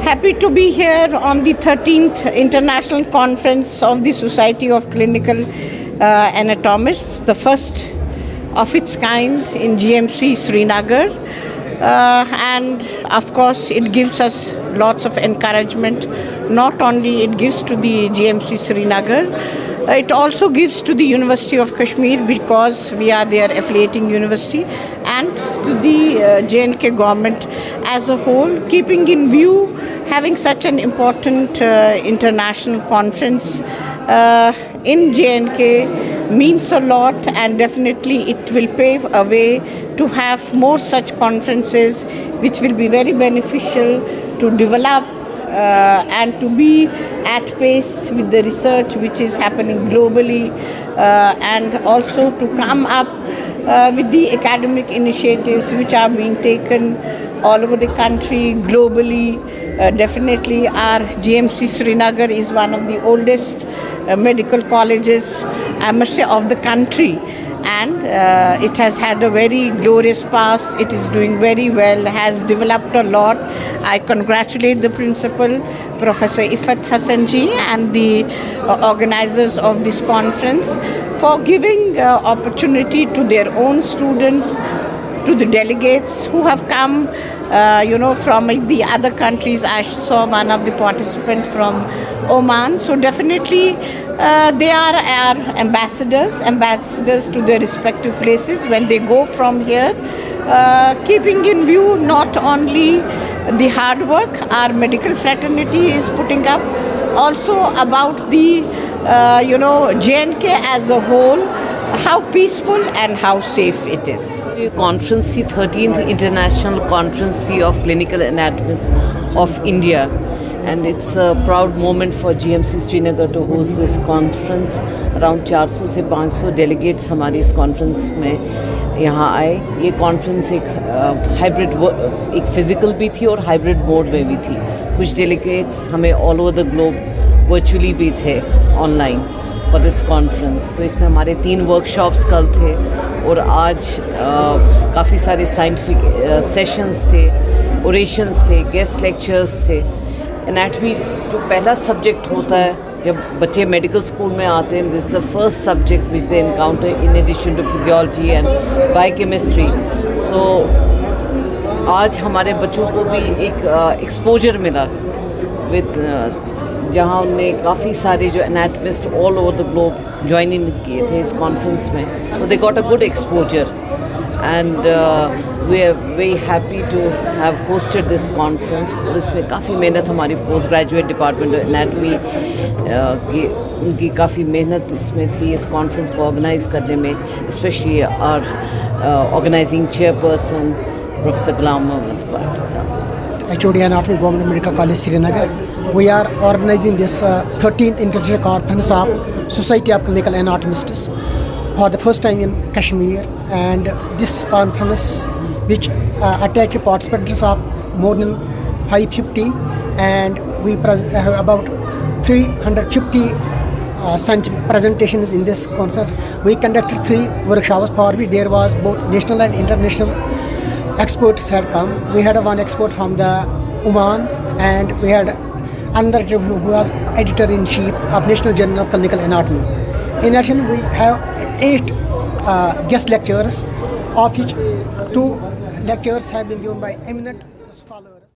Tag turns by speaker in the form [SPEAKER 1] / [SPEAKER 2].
[SPEAKER 1] Happy to be here on the 13th International Conference of the Society of Clinical Anatomists, the first of its kind in GMC Srinagar. And of course, it gives us lots of encouragement. Not only it gives to the GMC Srinagar, it also gives to the University of Kashmir because we are their affiliating university, and to the J&K government as a whole, keeping in view having such an important international conference in J&K means a lot, and definitely it will pave a way to have more such conferences which will be very beneficial to develop and to be at pace with the research which is happening globally, and also to come up with the academic initiatives which are being taken all over the country, globally. Definitely our GMC Srinagar is one of the oldest medical colleges, I must say, of the country. And it has had a very glorious past. It is doing very well, has developed a lot. I congratulate the principal, Professor Ifat Hassan ji, and the organizers of this conference for giving opportunity to their own students, to the delegates who have come from the other countries. I saw one of the participants from Oman. So definitely they are our ambassadors to their respective places when they go from here, keeping in view not only the hard work our medical fraternity is putting up, also about the J&K as a whole, how peaceful and how safe it is.
[SPEAKER 2] Conference, the 13th International Conference of Clinical Anatomists of India, and it's a proud moment for GMC Srinagar to host this conference. Around 400 से 500 delegates हमारी इस conference में यहाँ आए. ये conference एक hybrid, एक physical भी थी और hybrid mode में भी थी. कुछ delegates हमें all over the globe virtually भी थे online for this conference. तो इसमें हमारे 3 workshops कल थे और आज काफ़ी सारे scientific sessions थे, orations थे, guest lectures थे. एनाटमी जो पहला सब्जेक्ट होता है जब बच्चे मेडिकल स्कूल में आते हैं, this is the first subject which they encounter in addition to physiology and biochemistry. So आज हमारे बच्चों को भी एक एक्सपोजर मिला विद जहाँ उनने काफ़ी सारे जो anatomist all over the globe join in किए थे इस कॉन्फ्रेंस में. So they got a good exposure and we are very happy to have hosted this conference. और इसमें काफ़ी मेहनत हमारी पोस्ट ग्रेजुएट डिपार्टमेंट एनाटमी की उनकी काफ़ी मेहनत इसमें थी इस कॉन्फ्रेंस को ऑर्गेनाइज करने में, specially our organizing chairperson professor Ghulam Mohammad Bhat साहब.
[SPEAKER 3] HOD Anatomy Government Medical College Srinagar. We are organizing this 13th International Conference of Society of Clinical Anatomists for the first time in Kashmir, and this conference which attached participants of more than 550, and we have about 350 scientific presentations in this concert. We conducted 3 workshops for which there was both national and international experts had come. We had one expert from the Oman, and we had another who was editor-in-chief of National Journal of Clinical Anatomy. In addition, we have 8 guest lectures, of which 2 lectures have been given by eminent